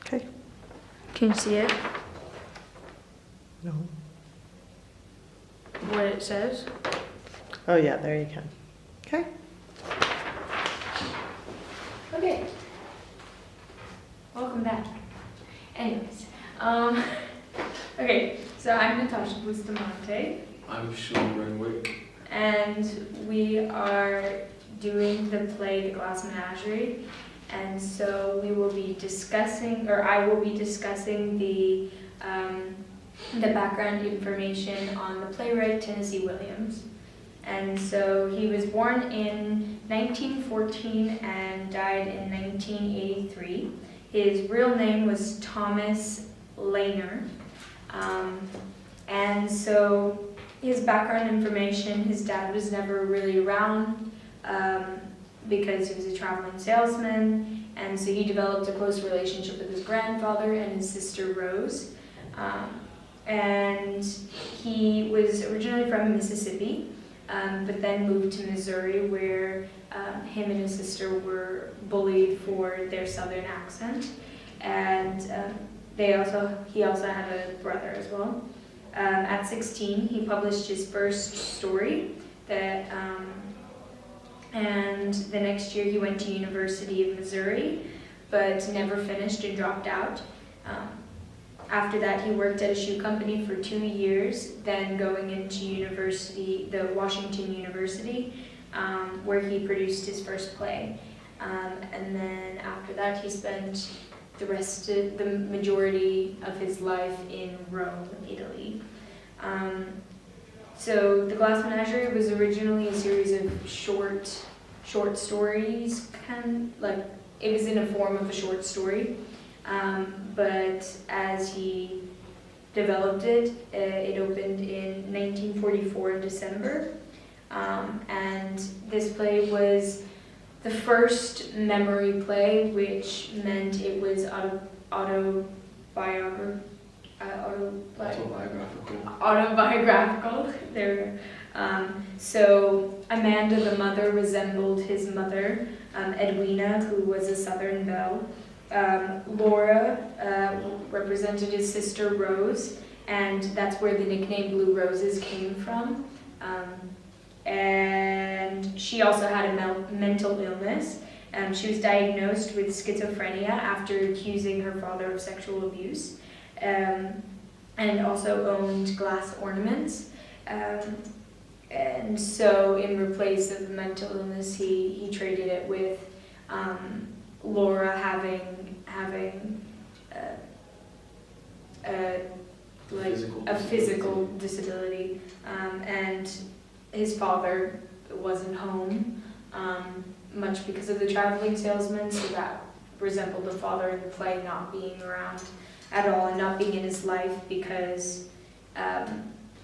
Okay. Can you see it? No. What it says? Oh yeah, there you can. Okay. Okay. Welcome back. Anyways, okay, so I'm Natasha Bustamante, I'm Sean Renwick. and we are doing the play The Glass Menagerie. And so we will be discussing, or I will be discussing the background information on the playwright Tennessee Williams. And so he was born in 1914 and died in 1983. His real name was Thomas Lehner. And so his background information, his dad was never really around because he was a traveling salesman. And so he developed a close relationship with his grandfather and his sister Rose. And he was originally from Mississippi, but then moved to Missouri, where him and his sister were bullied for their southern accent. And he also had a brother as well. At 16, he published his first story, and the next year he went to University of Missouri, but never finished and dropped out. After that, he worked at a shoe company for 2 years, then going into university, the Washington University, where he produced his first play. And then after that, he spent the majority of his life in Rome, Italy. So The Glass Menagerie was originally a series of short stories, it was in a form of a short story. But as he developed it, it opened in 1944 in December. And this play was the first memory play, which meant it was autobiographical. There. So Amanda, the mother, resembled his mother, Edwina, who was a Southern belle. Laura represented his sister Rose, and that's where the nickname Blue Roses came from. And she also had a mental illness. She was diagnosed with schizophrenia after accusing her father of sexual abuse, and also owned glass ornaments. And so in replace of the mental illness, he traded it with Laura having a physical disability, and his father wasn't home, much because of the traveling salesman, so that resembled the father in the play not being around at all and not being in his life because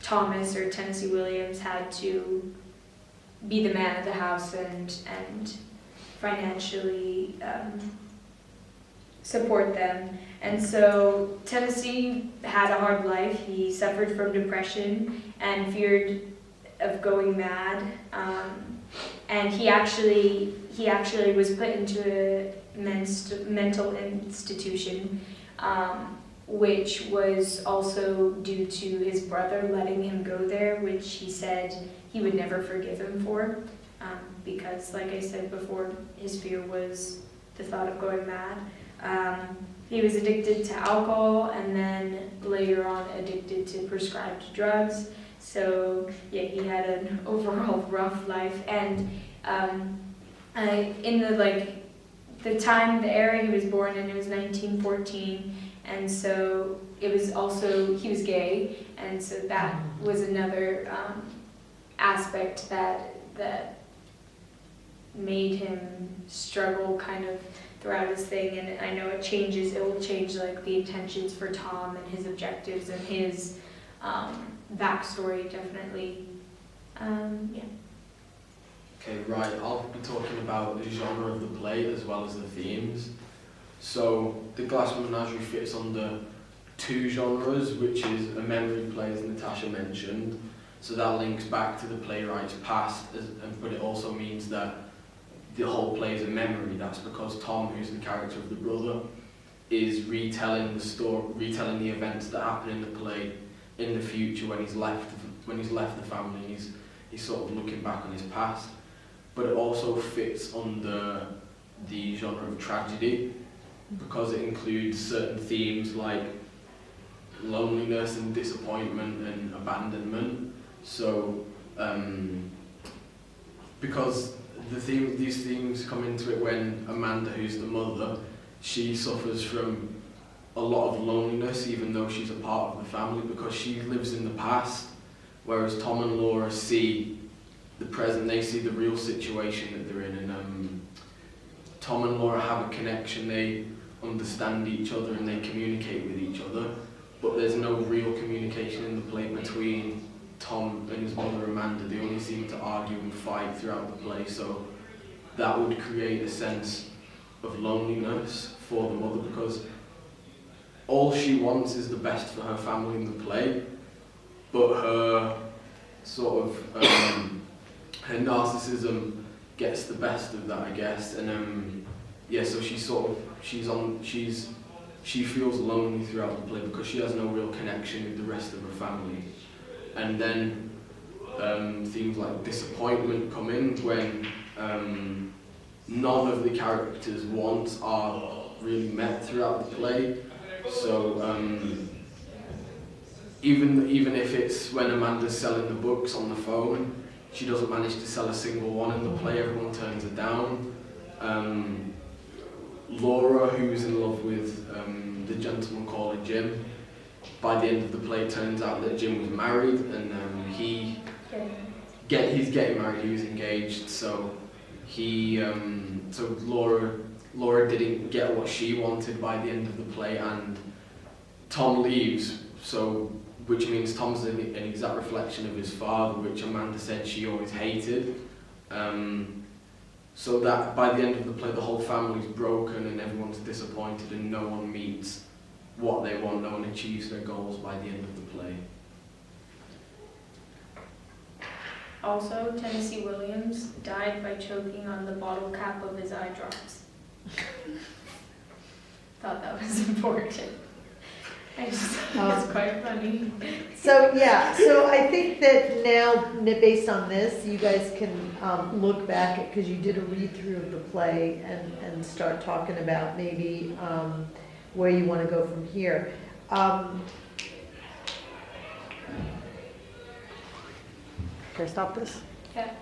Thomas, or Tennessee Williams, had to be the man of the house and financially support them. And so Tennessee had a hard life. He suffered from depression and feared of going mad. And he actually was put into a mental institution, which was also due to his brother letting him go there, which he said he would never forgive him for, because, like I said before, his fear was the thought of going mad. He was addicted to alcohol, and then later on addicted to prescribed drugs. So yeah, he had an overall rough life. And in the era he was born in, it was 1914, and so it was also, he was gay, and so that was another aspect that made him struggle kind of throughout his thing. And I know it will change like the intentions for Tom and his objectives and his backstory, definitely. Yeah. Okay, right, I'll be talking about the genre of the play as well as the themes. So, The Glass Menagerie fits under two genres, which is a memory play, as Natasha mentioned. So that links back to the playwright's past, but it also means that the whole play is a memory. That's because Tom, who's the character of the brother, is retelling the story, retelling the events that happen in the play in the future when he's left the family and he's sort of looking back on his past. But it also fits under the genre of tragedy because it includes certain themes like loneliness and disappointment and abandonment. So because these themes come into it when Amanda, who's the mother, she suffers from a lot of loneliness even though she's a part of the family because she lives in the past, whereas Tom and Laura see the present, they see the real situation that they're in, and Tom and Laura have a connection, they understand each other and they communicate with each other, but there's no real communication in the play between Tom and his mother Amanda. They only seem to argue and fight throughout the play, so that would create a sense of loneliness for the mother because all she wants is the best for her family in the play, but her sort of her narcissism gets the best of that, I guess, and yeah, so she feels lonely throughout the play because she has no real connection with the rest of her family. And then themes like disappointment come in when none of the characters' wants are really met throughout the play. So even if it's when Amanda's selling the books on the phone, she doesn't manage to sell a single one in the play, everyone turns her down. Laura, who's in love with the gentleman called Jim, by the end of the play it turns out that Jim was married and he's getting married, he was engaged, so Laura didn't get what she wanted by the end of the play, and Tom leaves, which means Tom's an exact reflection of his father, which Amanda said she always hated. So that by the end of the play the whole family's broken and everyone's disappointed and no one meets what they want, no one achieves their goals by the end of the play. Also, Tennessee Williams died by choking on the bottle cap of his eye drops. Thought that was important. I just thought it was quite funny. So, yeah, so I think that now, based on this, you guys can look back at, because you did a read-through of the play and start talking about maybe where you want to go from here. Can I stop this? Yeah.